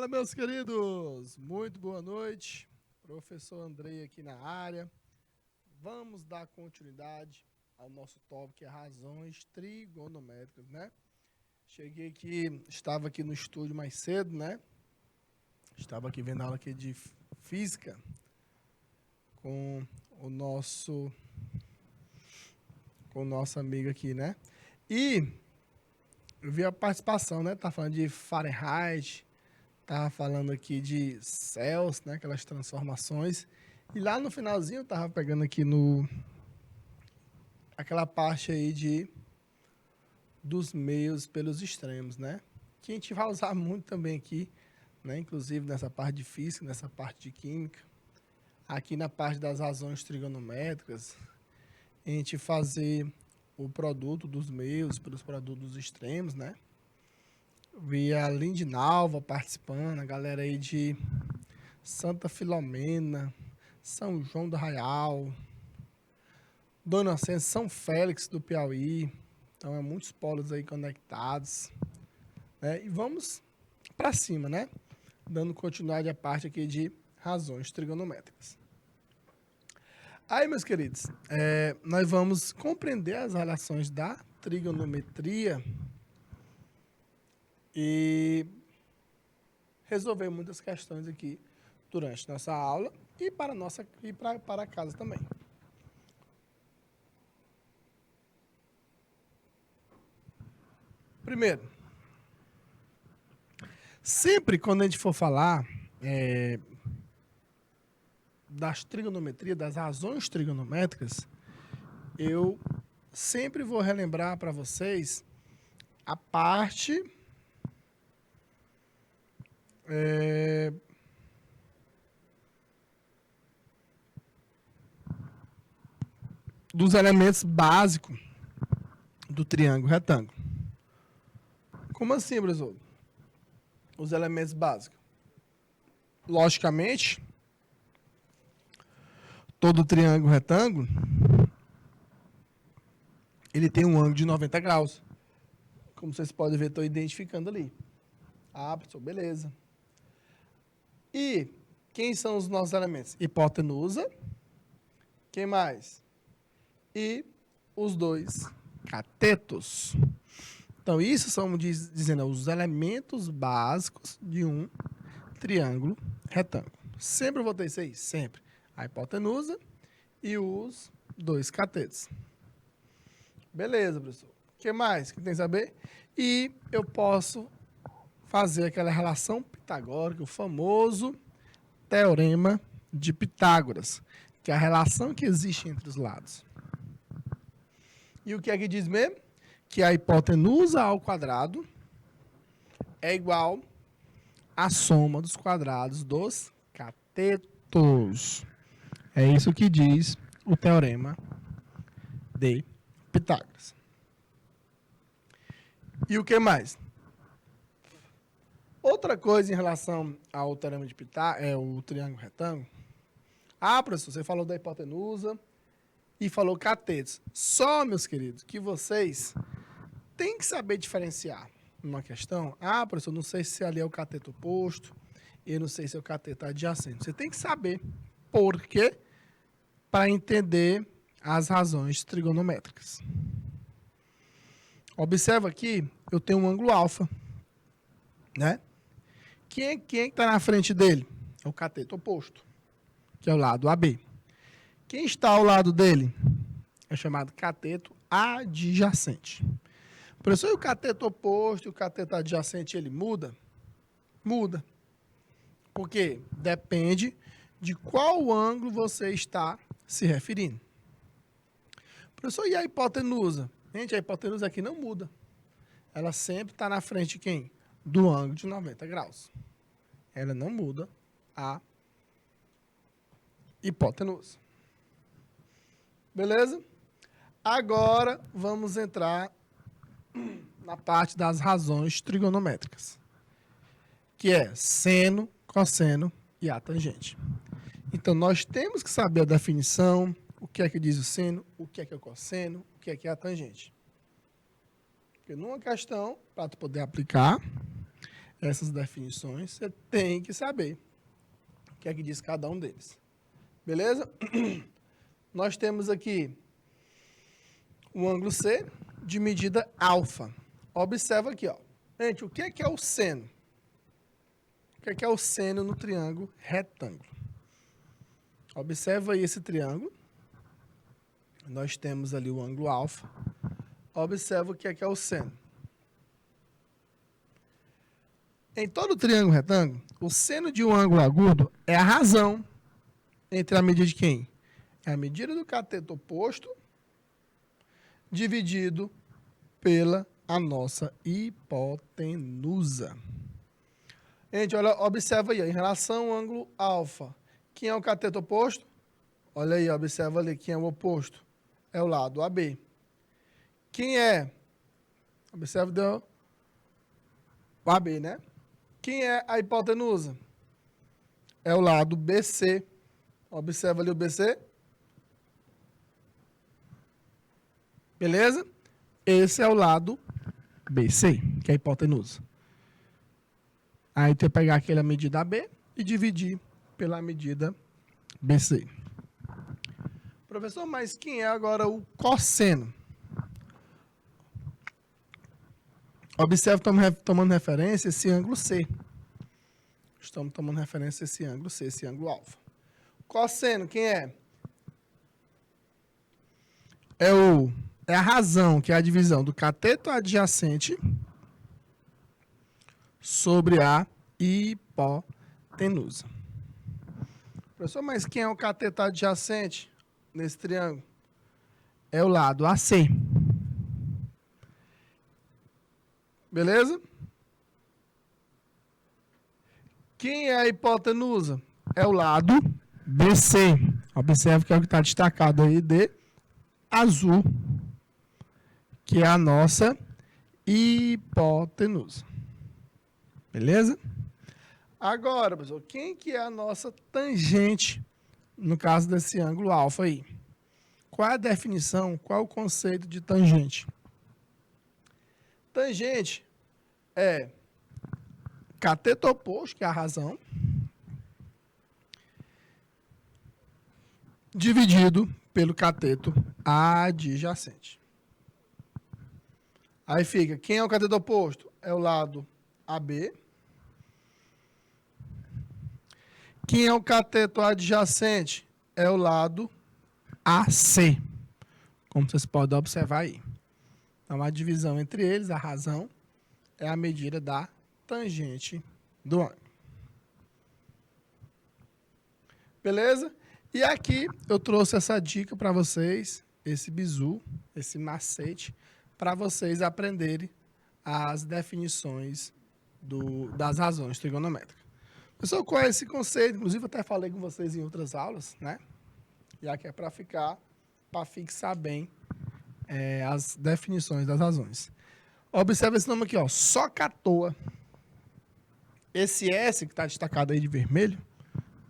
Meus queridos, muito boa noite. Professor Andrei aqui na área. Vamos dar continuidade ao nosso tópico, que é razões trigonométricas, né? Cheguei aqui, estava aqui no estúdio mais cedo, né? Estava aqui vendo a aula aqui de física com o nosso amigo aqui, né? E eu vi a participação, né? Tá falando de Fahrenheit, tava falando aqui de Celsius, né? Aquelas transformações. E lá no finalzinho eu tava pegando aqui aquela parte aí dos meios pelos extremos, né? Que a gente vai usar muito também aqui, né? Inclusive nessa parte de física, nessa parte de química. Aqui na parte das razões trigonométricas, a gente fazer o produto dos meios pelos produtos dos extremos, né? Vi a Lindinalva participando, a galera aí de Santa Filomena, São João do Arraial, Dona Inocência, São Félix do Piauí. Então, é muitos polos aí conectados, né? E vamos para cima, né? Dando continuidade à parte aqui de razões trigonométricas. Aí, meus queridos, nós vamos compreender as relações da trigonometria e resolver muitas questões aqui durante nossa aula e para casa também. Primeiro, sempre quando a gente for falar das trigonometrias, das razões trigonométricas, eu sempre vou relembrar para vocês a parte dos elementos básicos do triângulo retângulo. Como assim, professor? Os elementos básicos. Logicamente, todo triângulo retângulo, ele tem um ângulo de 90 graus. Como vocês podem ver, estou identificando ali. Ah, professor, beleza. E quem são os nossos elementos? Hipotenusa. Quem mais? E os dois catetos. Então, isso são, dizendo, os elementos básicos de um triângulo retângulo. Sempre vou ter isso aí, sempre. A hipotenusa e os dois catetos. Beleza, professor. O que mais que tem que saber? E eu posso fazer aquela relação pitagórica, o famoso teorema de Pitágoras, que é a relação que existe entre os lados. E o que é que diz mesmo? Que a hipotenusa ao quadrado é igual à soma dos quadrados dos catetos. É isso que diz o teorema de Pitágoras. E o que mais? Outra coisa em relação ao teorema de Pitágoras, o triângulo retângulo. Ah, professor, você falou da hipotenusa e falou catetos. Só, meus queridos, que vocês têm que saber diferenciar uma questão. Ah, professor, não sei se ali é o cateto oposto, eu não sei se é o cateto adjacente. Você tem que saber por quê para entender as razões trigonométricas. Observa aqui, eu tenho um ângulo alfa, né? Quem está na frente dele? É o cateto oposto, que é o lado AB. Quem está ao lado dele é chamado cateto adjacente. Professor, e o cateto oposto e o cateto adjacente, ele muda? Muda. Por quê? Depende de qual ângulo você está se referindo. Professor, e a hipotenusa? Gente, a hipotenusa aqui não muda. Ela sempre está na frente de quem? Do ângulo de 90 graus. Ela não muda a hipotenusa. Beleza? Agora vamos entrar na parte das razões trigonométricas, que é seno, cosseno e a tangente. Então, nós temos que saber a definição, o que é que diz o seno, o que é o cosseno, o que é a tangente. Porque numa questão, para tu poder aplicar, essas definições, você tem que saber o que é que diz cada um deles. Beleza? Nós temos aqui o ângulo C de medida alfa. Observa aqui, ó. Gente, o que é o seno? O que é o seno no triângulo retângulo? Observa aí esse triângulo. Nós temos ali o ângulo alfa. Observa o que é o seno. Em todo triângulo retângulo, o seno de um ângulo agudo é a razão entre a medida de quem? É a medida do cateto oposto dividido pela a nossa hipotenusa. Gente, olha, observa aí, ó, em relação ao ângulo alfa, quem é o cateto oposto? Olha aí, observa ali, quem é o oposto? É o lado AB. Quem é? Observa o AB, né? Quem é a hipotenusa? É o lado BC. Observa ali o BC. Beleza? Esse é o lado BC, que é a hipotenusa. Aí tem que pegar aquela medida AB e dividir pela medida BC. Professor, mas quem é agora o cosseno? Observe, tomando referência esse ângulo C. Estamos tomando referência esse ângulo C, esse ângulo alfa. Cosseno, quem é? É a razão, que é a divisão do cateto adjacente sobre a hipotenusa. Professor, mas quem é o cateto adjacente nesse triângulo? É o lado AC. Beleza? Quem é a hipotenusa? É o lado BC. Observe que é o que está destacado aí de azul, que é a nossa hipotenusa. Beleza? Agora, pessoal, quem que é a nossa tangente, no caso desse ângulo alfa aí? Qual é a definição, qual é o conceito de tangente? Tangente é cateto oposto, que é a razão, dividido pelo cateto adjacente. Aí fica, quem é o cateto oposto? É o lado AB. Quem é o cateto adjacente? É o lado AC. Como vocês podem observar aí. Então, a divisão entre eles, a razão, é a medida da tangente do ângulo. Beleza? E aqui eu trouxe essa dica para vocês, esse bizu, esse macete, para vocês aprenderem as definições das razões trigonométricas. Pessoal, qual é esse conceito? Inclusive, eu até falei com vocês em outras aulas, né? E aqui é para fixar bem as definições das razões. Observe esse nome aqui, ó, SOCATOA. Esse S que está destacado aí de vermelho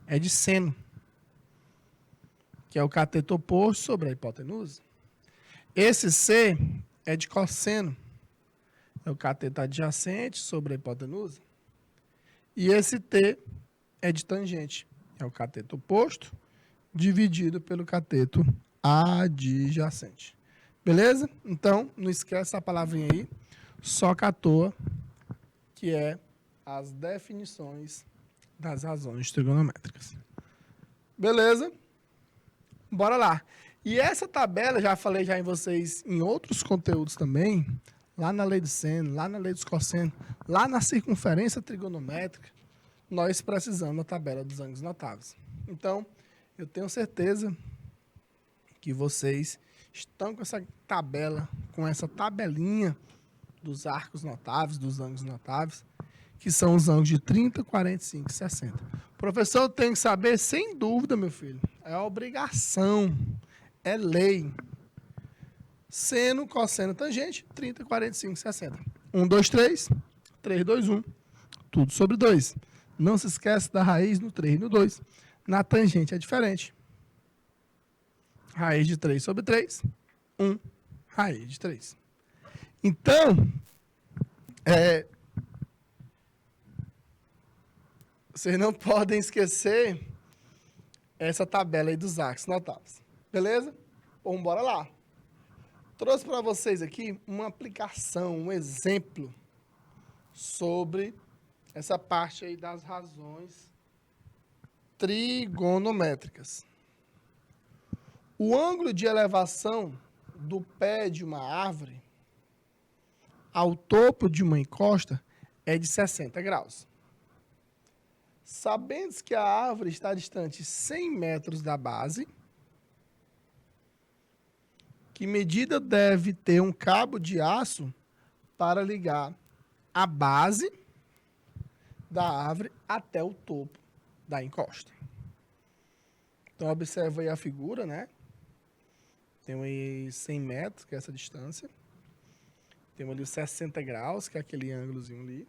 é de seno, que é o cateto oposto sobre a hipotenusa. Esse C é de cosseno, é o cateto adjacente sobre a hipotenusa. E esse T é de tangente, é o cateto oposto dividido pelo cateto adjacente. Beleza? Então, não esquece essa palavrinha aí, SOCATOA, que é as definições das razões trigonométricas. Beleza? Bora lá. E essa tabela, já falei em vocês em outros conteúdos também, lá na lei de seno, lá na lei dos cossenos, lá na circunferência trigonométrica, nós precisamos da tabela dos ângulos notáveis. Então, eu tenho certeza que vocês estão com essa tabela, com essa tabelinha dos arcos notáveis, dos ângulos notáveis, que são os ângulos de 30, 45 e 60. Professor, eu tenho que saber, sem dúvida, meu filho. É obrigação, é lei. Seno, cosseno, tangente, 30, 45 e 60. 1, 2, 3, 3, 2, 1. Tudo sobre 2. Não se esquece da raiz no 3 e no 2. Na tangente é diferente. Raiz de 3 sobre 3, 1, raiz de 3. Então, vocês não podem esquecer essa tabela aí dos arcos notáveis. Beleza? Vamos bora lá. Trouxe para vocês aqui uma aplicação, um exemplo sobre essa parte aí das razões trigonométricas. O ângulo de elevação do pé de uma árvore ao topo de uma encosta é de 60 graus. Sabendo que a árvore está distante 100 metros da base, que medida deve ter um cabo de aço para ligar a base da árvore até o topo da encosta? Então, observa aí a figura, né? Tem aí 100 metros, que é essa distância. Tem ali os 60 graus, que é aquele ângulozinho ali.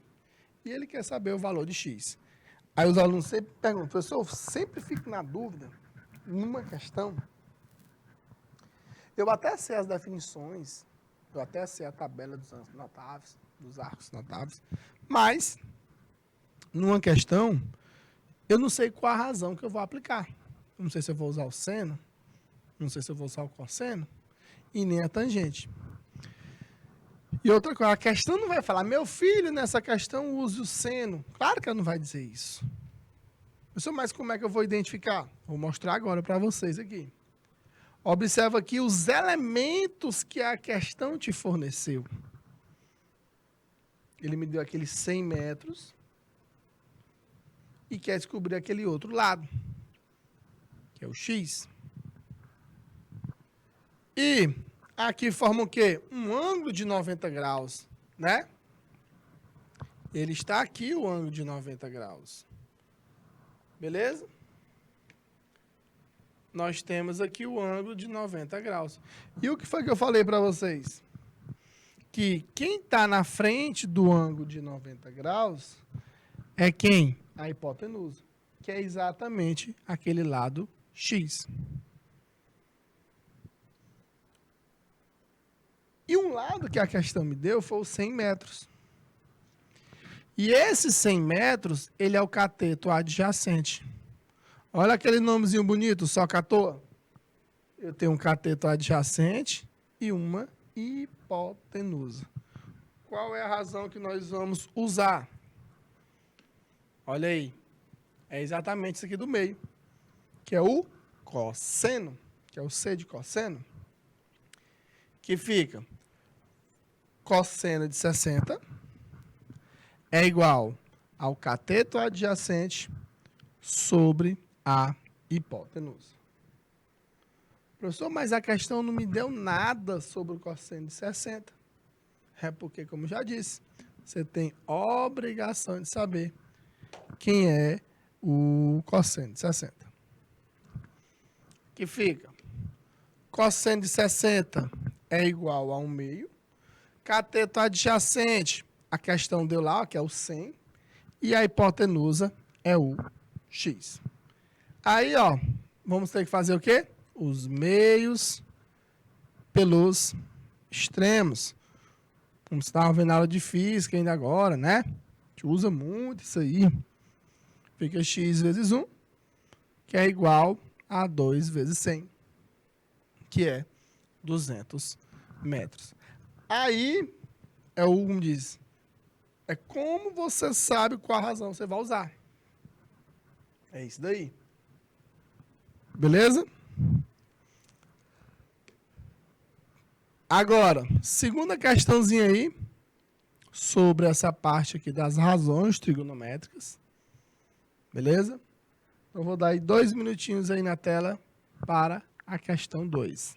E ele quer saber o valor de x. Aí os alunos sempre perguntam, professor, eu sempre fico na dúvida, numa questão, eu até sei as definições, eu até sei a tabela dos arcos notáveis, mas, numa questão, eu não sei qual a razão que eu vou aplicar. Eu não sei se eu vou usar o seno, não sei se eu vou usar o cosseno, e nem a tangente. E outra coisa, a questão não vai falar, meu filho, nessa questão use o seno. Claro que ela não vai dizer isso. Professor, mas como é que eu vou identificar? Vou mostrar agora para vocês aqui. Observa aqui os elementos que a questão te forneceu. Ele me deu aqueles 100 metros e quer descobrir aquele outro lado, que é o x. E aqui forma o quê? Um ângulo de 90 graus, né? Ele está aqui, o ângulo de 90 graus. Beleza? Nós temos aqui o ângulo de 90 graus. E o que foi que eu falei para vocês? Que quem está na frente do ângulo de 90 graus é quem? A hipotenusa, que é exatamente aquele lado x. E um lado que a questão me deu foi os 100 metros. E esses 100 metros, ele é o cateto adjacente. Olha aquele nomezinho bonito, só que à toa. Eu tenho um cateto adjacente e uma hipotenusa. Qual é a razão que nós vamos usar? Olha aí. É exatamente isso aqui do meio, que é o cosseno, que é o C de cosseno, que fica cosseno de 60 é igual ao cateto adjacente sobre a hipotenusa. Professor, mas a questão não me deu nada sobre o cosseno de 60. É porque, como já disse, você tem obrigação de saber quem é o cosseno de 60. Que fica, cosseno de 60 é igual a 1/2. Cateto adjacente, a questão deu lá, que é o 100. E a hipotenusa é o x. Aí, ó, vamos ter que fazer o quê? Os meios pelos extremos. Como você estava vendo na aula de física ainda agora, né? A gente usa muito isso aí. Fica x vezes 1, que é igual a 2 vezes 100, que é 200 metros. Aí, como diz, é como você sabe qual a razão você vai usar. É isso daí. Beleza? Agora, segunda questãozinha aí, sobre essa parte aqui das razões trigonométricas. Beleza? Eu vou dar aí 2 minutinhos aí na tela para a questão 2.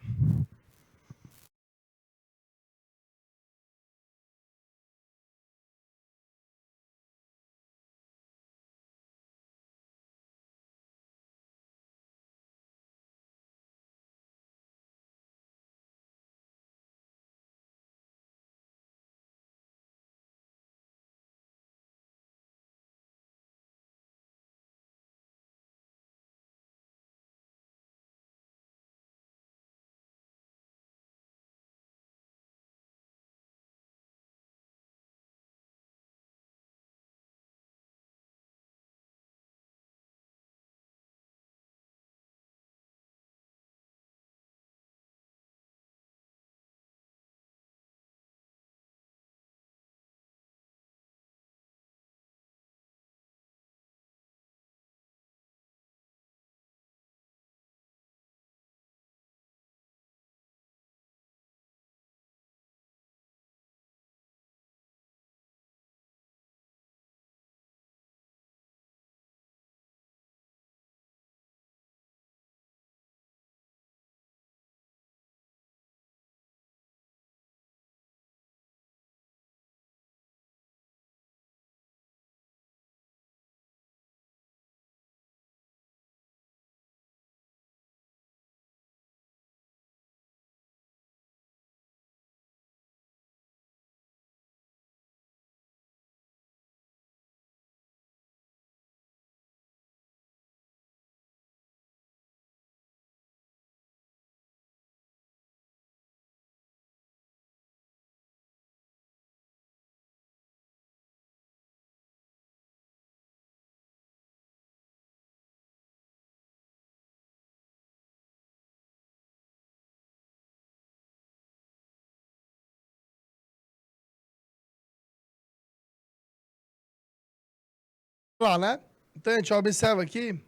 lá, né? Então, a gente observa aqui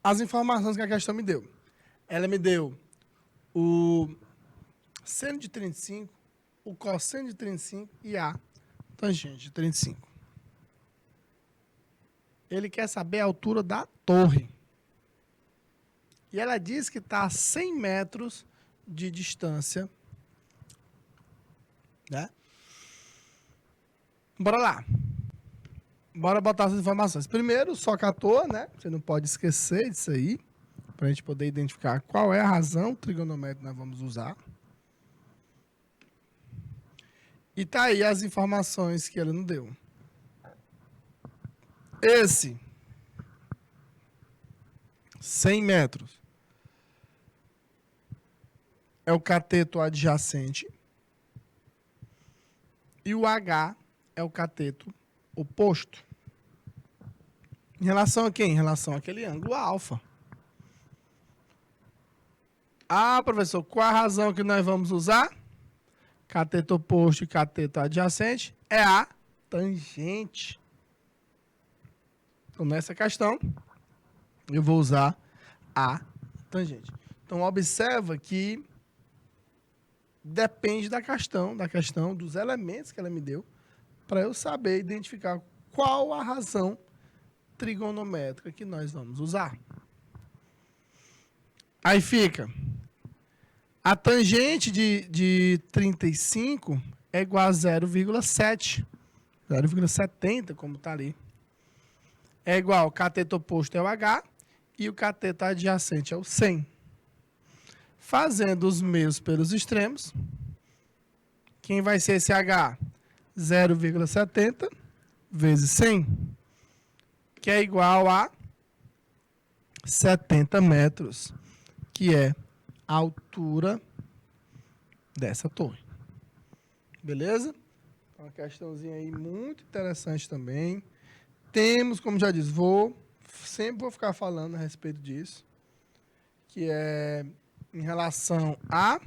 as informações que a questão me deu. Ela me deu o seno de 35, o cosseno de 35 e a tangente de 35. Ele quer saber a altura da torre. E ela diz que está a 100 metros de distância. Né? Bora lá. Bora botar as informações. Primeiro, soca à toa, né? Você não pode esquecer disso aí. Para a gente poder identificar qual é a razão trigonométrica que nós vamos usar. E tá aí as informações que ele nos deu. Esse 100 metros é o cateto adjacente e o H é o cateto oposto. Em relação a quem? Em relação àquele ângulo alfa. Ah, professor, qual a razão que nós vamos usar? Cateto oposto e cateto adjacente é a tangente. Então, nessa questão, eu vou usar a tangente. Então, observa que depende da questão dos elementos que ela me deu, para eu saber identificar qual a razão trigonométrica que nós vamos usar. Aí fica, a tangente de 35 é igual a 0,7, 0,70, como está ali. É igual, o cateto oposto é o H e o cateto adjacente é o 100. Fazendo os meios pelos extremos, quem vai ser esse H? 0,70 vezes 100, que é igual a 70 metros, que é a altura dessa torre. Beleza? Uma questãozinha aí muito interessante também. Temos, como já disse, sempre vou ficar falando a respeito disso, que é em relação a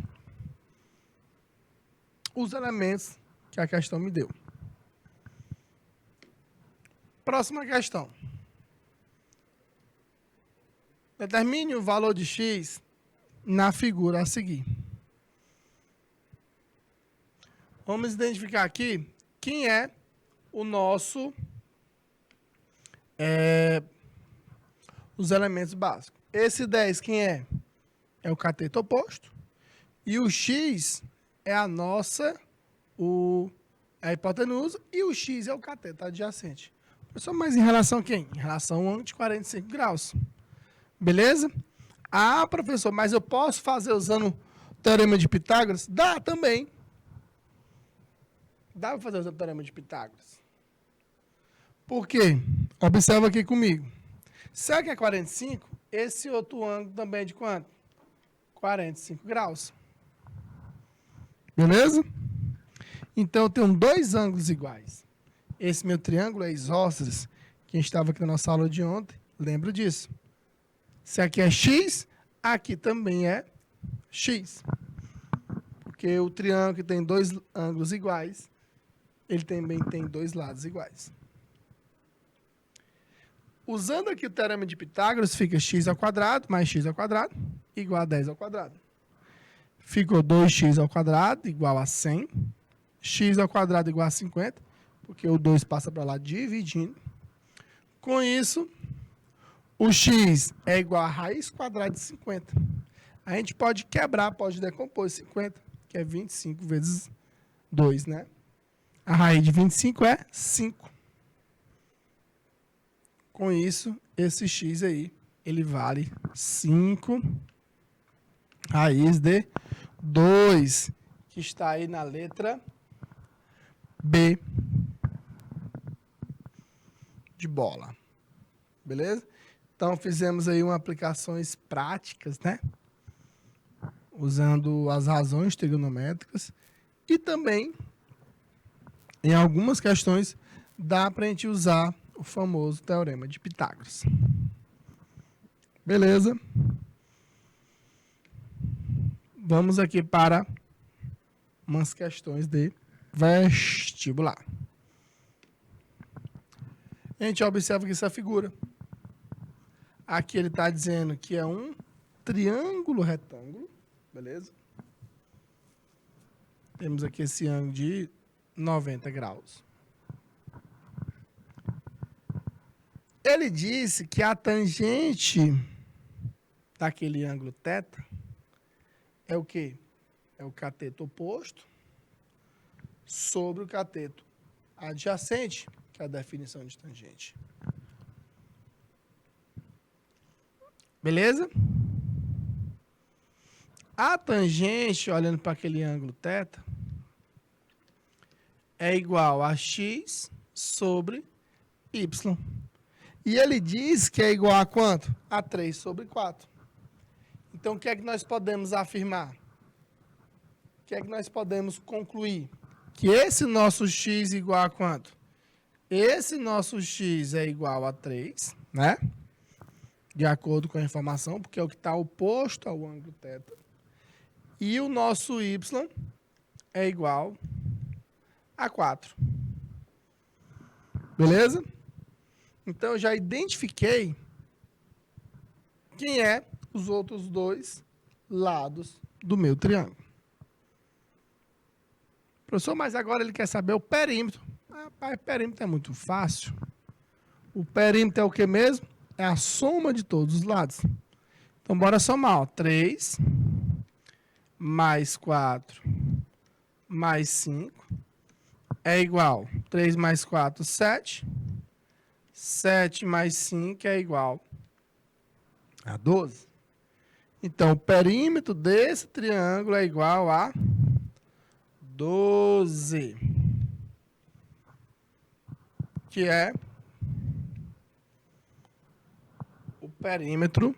os elementos que a questão me deu. Próxima questão. Determine o valor de x na figura a seguir. Vamos identificar aqui quem é o nosso os elementos básicos. Esse 10 quem é? É o cateto oposto. E o x é a nossa, a hipotenusa, e o x é o cateto adjacente. Pessoal, mas em relação a quem? Em relação ao ângulo de 45 graus. Beleza? Ah, professor, mas eu posso fazer usando o teorema de Pitágoras? Dá também. Dá para fazer usando o teorema de Pitágoras. Por quê? Observa aqui comigo. Será que é 45? Esse outro ângulo também é de quanto? 45 graus. Beleza? Então, eu tenho dois ângulos iguais. Esse meu triângulo é isósceles. Quem estava aqui na nossa aula de ontem, lembra disso. Se aqui é x, aqui também é x. Porque o triângulo que tem dois ângulos iguais, ele também tem dois lados iguais. Usando aqui o teorema de Pitágoras, fica x ao quadrado mais x ao quadrado igual a 10 ao quadrado. Ficou 2x ao quadrado igual a 100. X ao quadrado igual a 50, porque o 2 passa para lá dividindo. Com isso, o x é igual a raiz quadrada de 50. A gente pode quebrar, pode decompor 50, que é 25 vezes 2, né? A raiz de 25 é 5. Com isso, esse x aí, ele vale 5 raiz de 2, que está aí na letra B de bola. Beleza? Então, fizemos aí umas aplicações práticas, né? Usando as razões trigonométricas. E também, em algumas questões, dá para a gente usar o famoso teorema de Pitágoras. Beleza? Vamos aqui para umas questões de vestibular. A gente observa que essa figura. Aqui ele está dizendo que é um triângulo retângulo, beleza? Temos aqui esse ângulo de 90 graus. Ele disse que a tangente daquele ângulo θ é o quê? É o cateto oposto sobre o cateto adjacente, que é a definição de tangente. Beleza? A tangente, olhando para aquele ângulo θ, é igual a x sobre y. E ele diz que é igual a quanto? A 3 sobre 4. Então, o que é que nós podemos afirmar? O que é que nós podemos concluir? Que esse nosso x é igual a quanto? Esse nosso x é igual a 3, né? De acordo com a informação, porque é o que está oposto ao ângulo θ. E o nosso y é igual a 4. Beleza? Então, eu já identifiquei quem é os outros dois lados do meu triângulo. Professor, mas agora ele quer saber o perímetro. Rapaz, perímetro é muito fácil. O perímetro é o que mesmo? É a soma de todos os lados. Então, bora somar. Ó. 3 mais 4 mais 5 é igual. 3 mais 4, 7. 7 mais 5 é igual a 12. Então, o perímetro desse triângulo é igual a 12. Que é o perímetro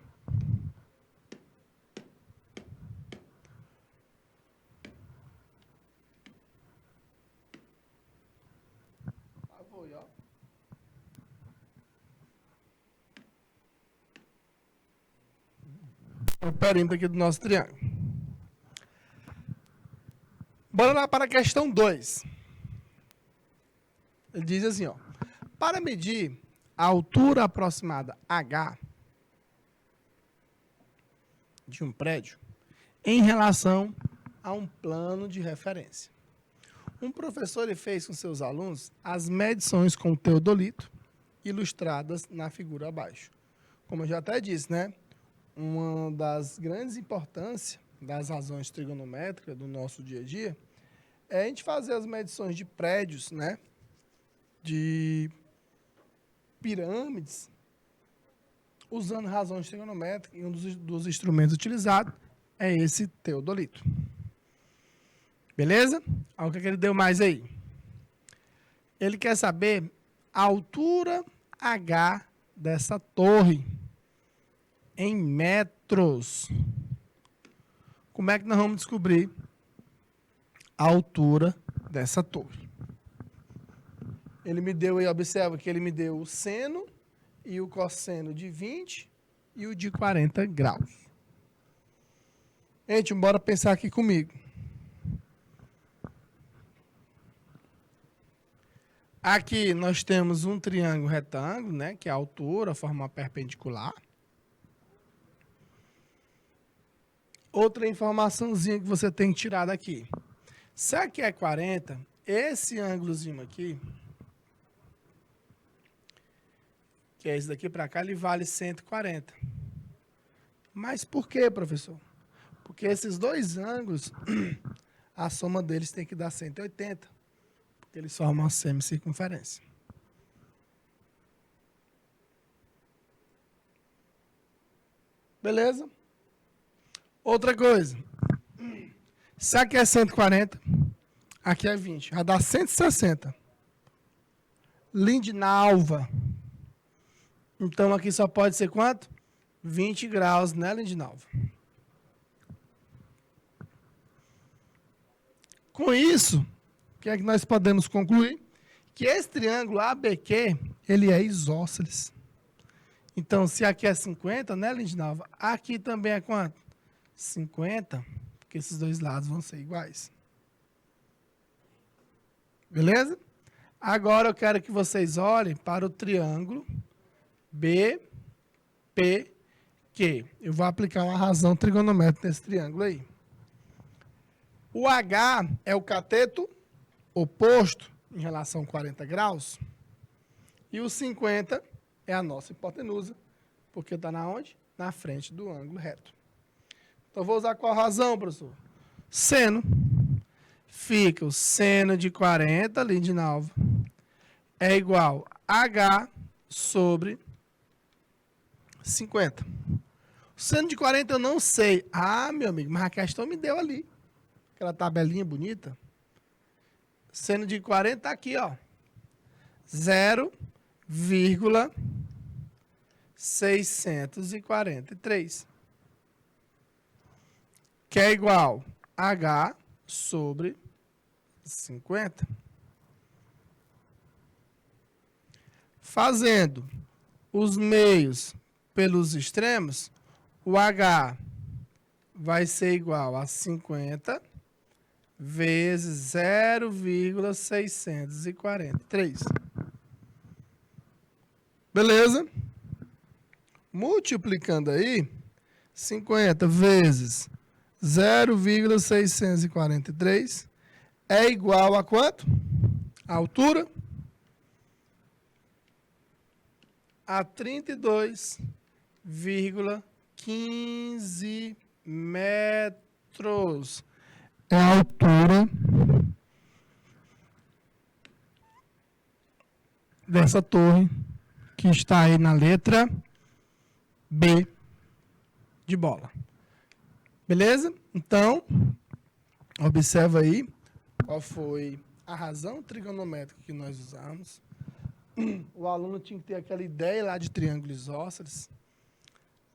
aqui do nosso triângulo. Bora lá para a questão 2. Ele diz assim, ó. Para medir a altura aproximada H de um prédio em relação a um plano de referência. Um professor ele fez com seus alunos as medições com o teodolito ilustradas na figura abaixo. Como eu já até disse, né? Uma das grandes importâncias das razões trigonométricas do nosso dia a dia é a gente fazer as medições de prédios, né? De pirâmides, usando razões trigonométricas, e um dos instrumentos utilizados é esse teodolito. Beleza? Olha o que ele deu mais aí. Ele quer saber a altura H dessa torre em metros. Como é que nós vamos descobrir a altura dessa torre? Ele me deu aí, observa que ele me deu o seno e o cosseno de 20 e o de 40 graus. Gente, bora pensar aqui comigo. Aqui nós temos um triângulo retângulo, né, que é a altura, forma perpendicular. Outra informaçãozinha que você tem que tirar daqui. Se aqui é 40, esse ângulozinho aqui, que é esse daqui para cá, ele vale 140. Mas por quê, professor? Porque esses dois ângulos, a soma deles tem que dar 180, porque eles formam uma semicircunferência. Beleza? Outra coisa. Se aqui é 140, aqui é 20. Vai dar 160. Lindinalva. Então, aqui só pode ser quanto? 20 graus, né, Lindinalva? Com isso, o que é que nós podemos concluir? Que esse triângulo ABQ, ele é isósceles. Então, se aqui é 50, né, Lindinalva? Aqui também é quanto? 50, porque esses dois lados vão ser iguais. Beleza? Agora eu quero que vocês olhem para o triângulo BPQ. Eu vou aplicar uma razão trigonométrica nesse triângulo aí. O H é o cateto oposto em relação a 40 graus. E o 50 é a nossa hipotenusa, porque está na onde? Na frente do ângulo reto. Então, vou usar qual razão, professor? Seno. Fica o seno de 40, Lindinalva, é igual a H sobre 50. O seno de 40 eu não sei. Ah, meu amigo, mas a questão me deu ali. Aquela tabelinha bonita. Seno de 40 está aqui, ó. 0,643. Que é igual a H sobre 50. Fazendo os meios pelos extremos, o H vai ser igual a 50 vezes 0,643. Beleza? Multiplicando aí, 50 vezes 0,643 é igual a quanto? A altura? A 32,15 metros. É a altura dessa torre que está aí na letra B de bola. Beleza? Então, observa aí qual foi a razão trigonométrica que nós usamos. O aluno tinha que ter aquela ideia lá de triângulo isósceles,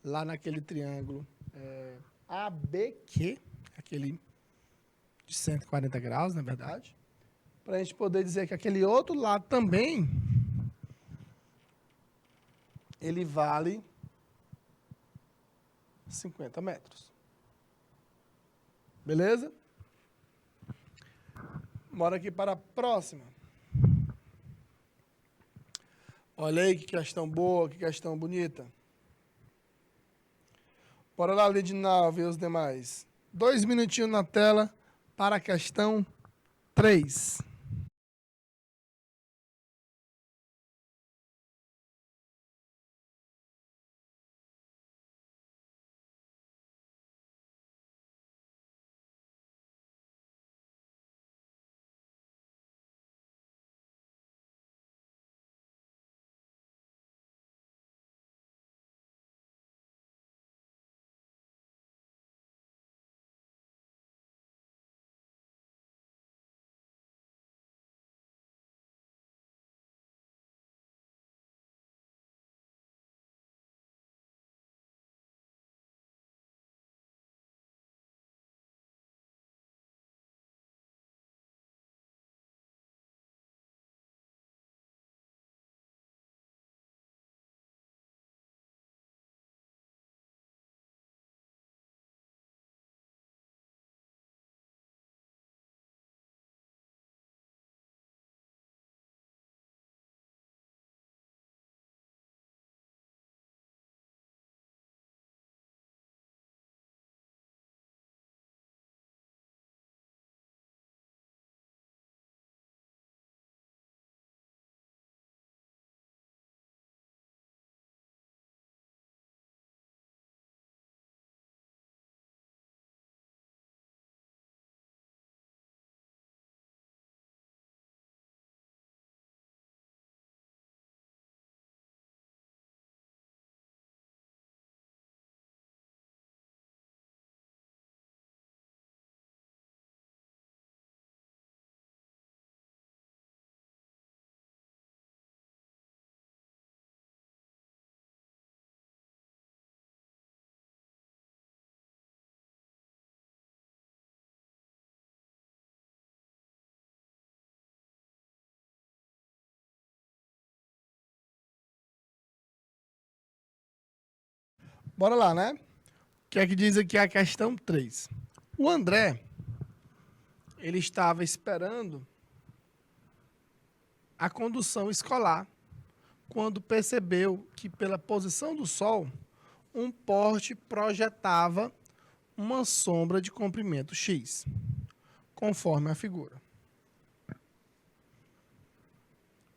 lá naquele triângulo ABQ, aquele de 140 graus, na verdade, para a gente poder dizer que aquele outro lado também, ele vale 50 metros. Beleza? Bora aqui para a próxima. Olha aí que questão boa, que questão bonita. Bora lá, Lidinal, ver os demais. 2 minutinhos na tela para a questão 3. Bora lá, né? O que é que diz aqui a questão 3? O André, ele estava esperando a condução escolar quando percebeu que, pela posição do Sol, um poste projetava uma sombra de comprimento x, conforme a figura.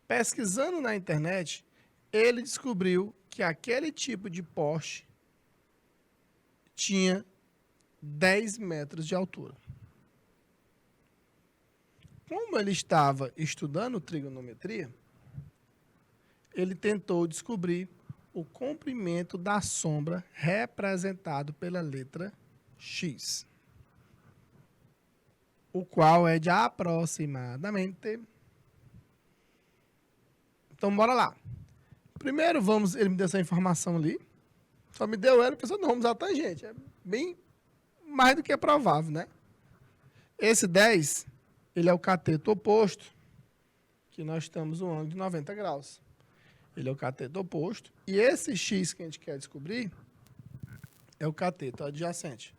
Pesquisando na internet, ele descobriu que aquele tipo de poste tinha 10 metros de altura. Como ele estava estudando trigonometria, ele tentou descobrir o comprimento da sombra representado pela letra x, o qual é de aproximadamente... Então, bora lá. Primeiro, ele me deu essa informação ali, só me deu ela e pensou, não, vamos usar a tangente. É bem mais do que provável, né? Esse 10, ele é o cateto oposto, que nós temos um ângulo de 90 graus. Ele é o cateto oposto. E esse x que a gente quer descobrir é o cateto adjacente.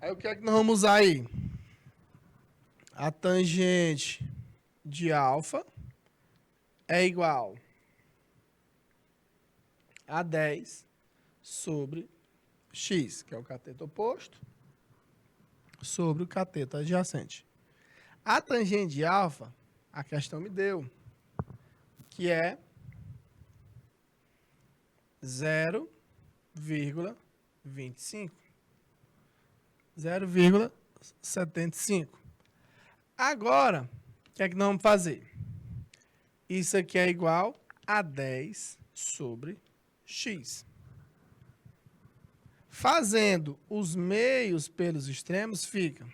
Aí o que é que nós vamos usar aí? A tangente de alfa é igual a 10 sobre x, que é o cateto oposto, sobre o cateto adjacente. A tangente de alfa, a questão me deu, que é 0,25. 0,75. Agora, o que é que nós vamos fazer? Isso aqui é igual a 10 sobre x. Fazendo os meios pelos extremos, fica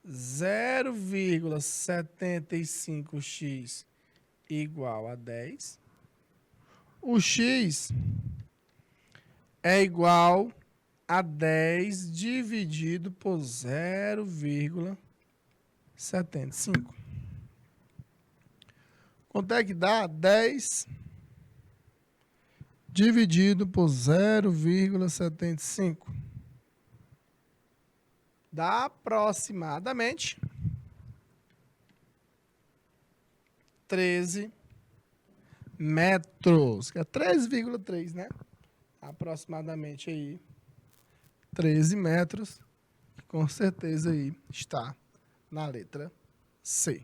0,75x igual a 10. O x é igual a 10 dividido por 0,75. Quanto é que dá? 10 dividido por 0,75. Dá aproximadamente 13 metros, que é 3,3, né? Aproximadamente aí 13 metros, que com certeza aí está na letra C.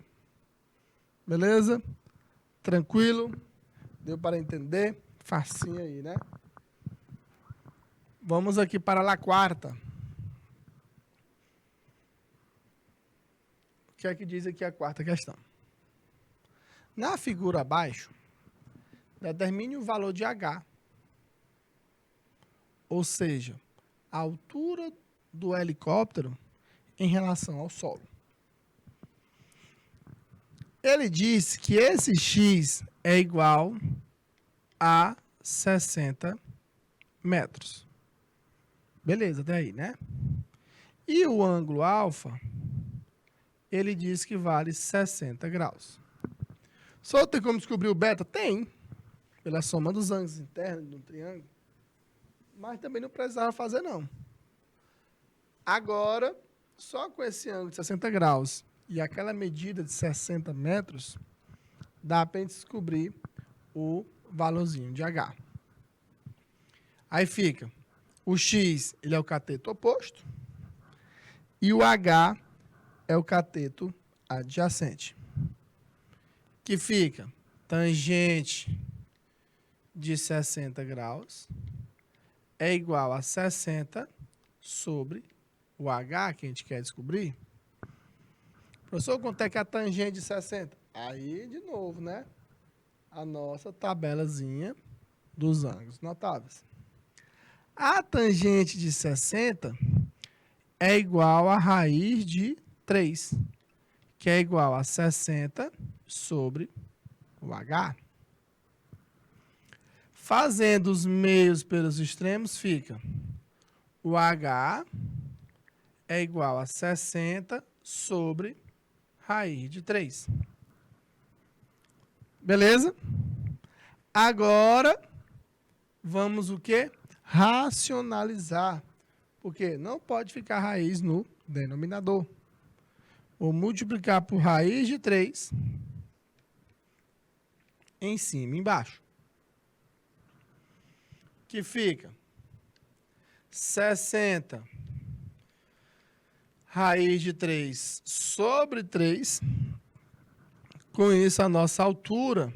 Beleza? Tranquilo? Deu para entender? Facinho aí, né? Vamos aqui para a quarta. O que é que diz aqui a quarta questão? Na figura abaixo, determine o valor de H, ou seja, a altura do helicóptero em relação ao solo. Ele diz que esse x é igual a 60 metros. Beleza, até aí, né? E o ângulo alfa, ele diz que vale 60 graus. Só tem como descobrir o beta? Tem. Pela soma dos ângulos internos do triângulo. Mas também não precisava fazer, não. Agora, só com esse ângulo de 60 graus e aquela medida de 60 metros, dá para a gente descobrir o valorzinho de H. Aí fica, o X, ele é o cateto oposto, e o H é o cateto adjacente. Que fica tangente de 60 graus é igual a 60 sobre o H, que a gente quer descobrir. Professor, quanto é que é a tangente de 60? Aí, de novo, né? A nossa tabelazinha dos ângulos notáveis. A tangente de 60 é igual a raiz de 3, que é igual a 60 sobre o H. Fazendo os meios pelos extremos, fica o H é igual a 60 sobre raiz de 3. Beleza? Agora, vamos o quê? Racionalizar. Porque não pode ficar raiz no denominador. Vou multiplicar por raiz de 3 em cima e embaixo. Que fica 60 raiz de 3 sobre 3. Com isso, a nossa altura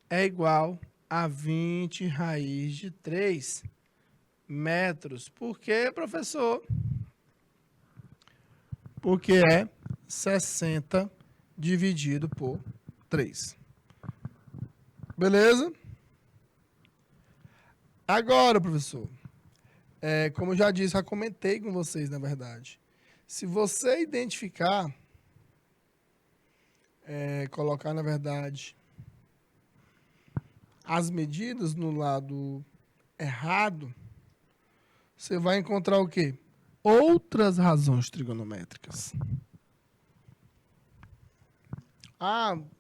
é igual a 20 raiz de 3 metros. Por quê, professor? Porque é 60 dividido por 3. Beleza? Agora, professor, como eu já disse, já comentei com vocês, na verdade. Se você identificar, colocar, na verdade, as medidas no lado errado, você vai encontrar o quê? Outras razões trigonométricas.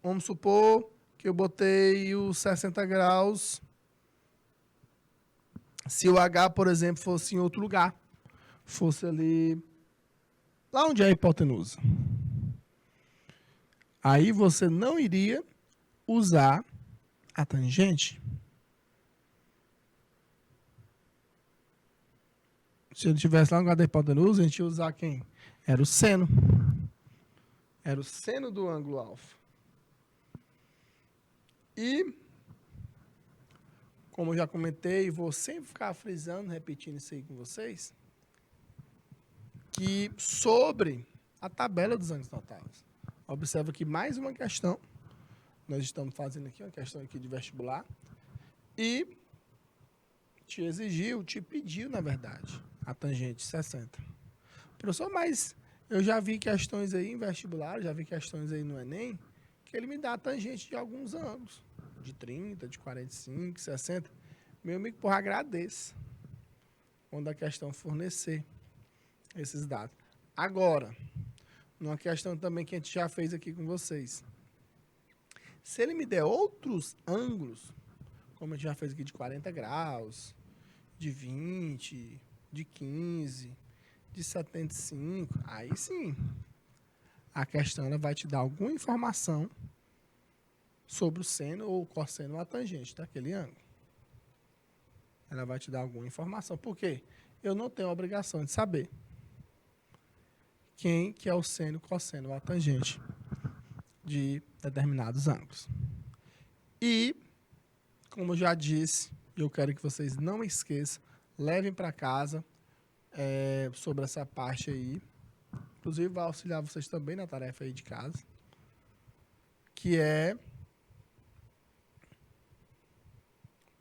Vamos supor que eu botei os 60 graus. Se o H, por exemplo, fosse em outro lugar, fosse ali, lá onde é a hipotenusa. Aí você não iria usar a tangente. Se ele estivesse lá no lugar da hipotenusa, a gente ia usar quem? Era o seno. Era o seno do ângulo alfa. E, como eu já comentei, vou sempre ficar frisando, repetindo isso aí com vocês, que sobre a tabela dos ângulos notáveis. Observa que mais uma questão, nós estamos fazendo aqui, uma questão aqui de vestibular, e te pediu, na verdade, a tangente 60. Professor, mas eu já vi questões aí em vestibular, já vi questões aí no Enem, que ele me dá a tangente de alguns ângulos, de 30, de 45, 60. Meu amigo, porra, agradeço quando a questão fornecer esses dados. Agora, numa questão também que a gente já fez aqui com vocês. Se ele me der outros ângulos, como a gente já fez aqui de 40 graus, de 20, de 15, de 75, aí sim, a questão ela vai te dar alguma informação sobre o seno ou o cosseno ou a tangente daquele ângulo. Ela vai te dar alguma informação. Por quê? Eu não tenho a obrigação de saber quem que é o seno, cosseno ou a tangente de determinados ângulos. E, como eu já disse, eu quero que vocês não esqueçam, levem para casa sobre essa parte aí. Inclusive, vai auxiliar vocês também na tarefa aí de casa, que é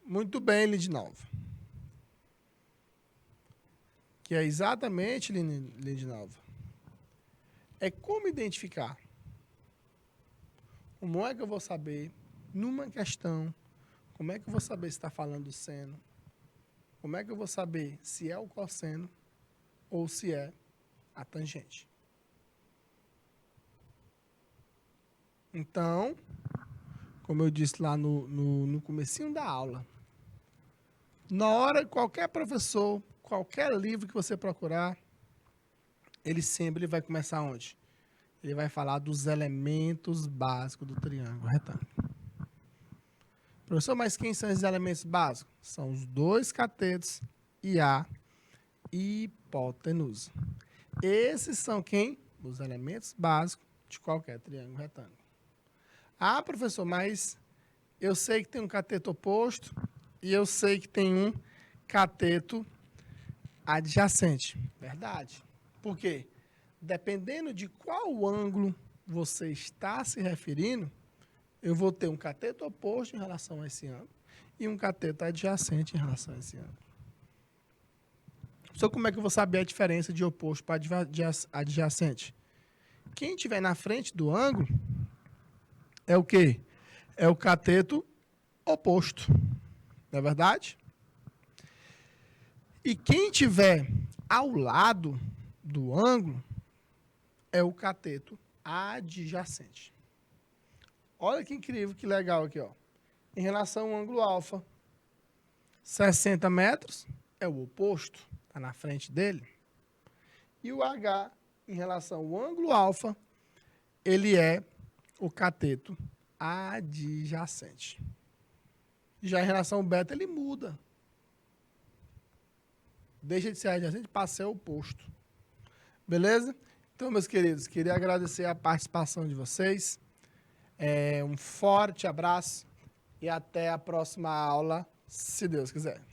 muito bem, Lindinalva. Que é exatamente, Lindinalva, é como identificar. Como é que eu vou saber, numa questão, como é que eu vou saber se está falando do seno? Como é que eu vou saber se é o cosseno ou se é a tangente? Então, como eu disse lá no comecinho da aula, na hora, qualquer professor, qualquer livro que você procurar, ele sempre vai começar onde? Ele vai falar dos elementos básicos do triângulo retângulo. Professor, mas quem são esses elementos básicos? São os dois catetos e a hipotenusa. Esses são quem? Os elementos básicos de qualquer triângulo retângulo. Professor, mas eu sei que tem um cateto oposto e eu sei que tem um cateto adjacente. Verdade. Por quê? Dependendo de qual ângulo você está se referindo, eu vou ter um cateto oposto em relação a esse ângulo e um cateto adjacente em relação a esse ângulo. Só como é que eu vou saber a diferença de oposto para adjacente? Quem estiver na frente do ângulo é o quê? É o cateto oposto. Não é verdade? E quem estiver ao lado do ângulo é o cateto adjacente. Olha que incrível, que legal aqui, ó. Em relação ao ângulo alfa, 60 metros é o oposto, está na frente dele. E o H, em relação ao ângulo alfa, ele é o cateto adjacente. Já em relação ao beta, ele muda. Deixa de ser adjacente, passa a ser oposto. Beleza? Então, meus queridos, queria agradecer a participação de vocês. Um forte abraço e até a próxima aula, se Deus quiser.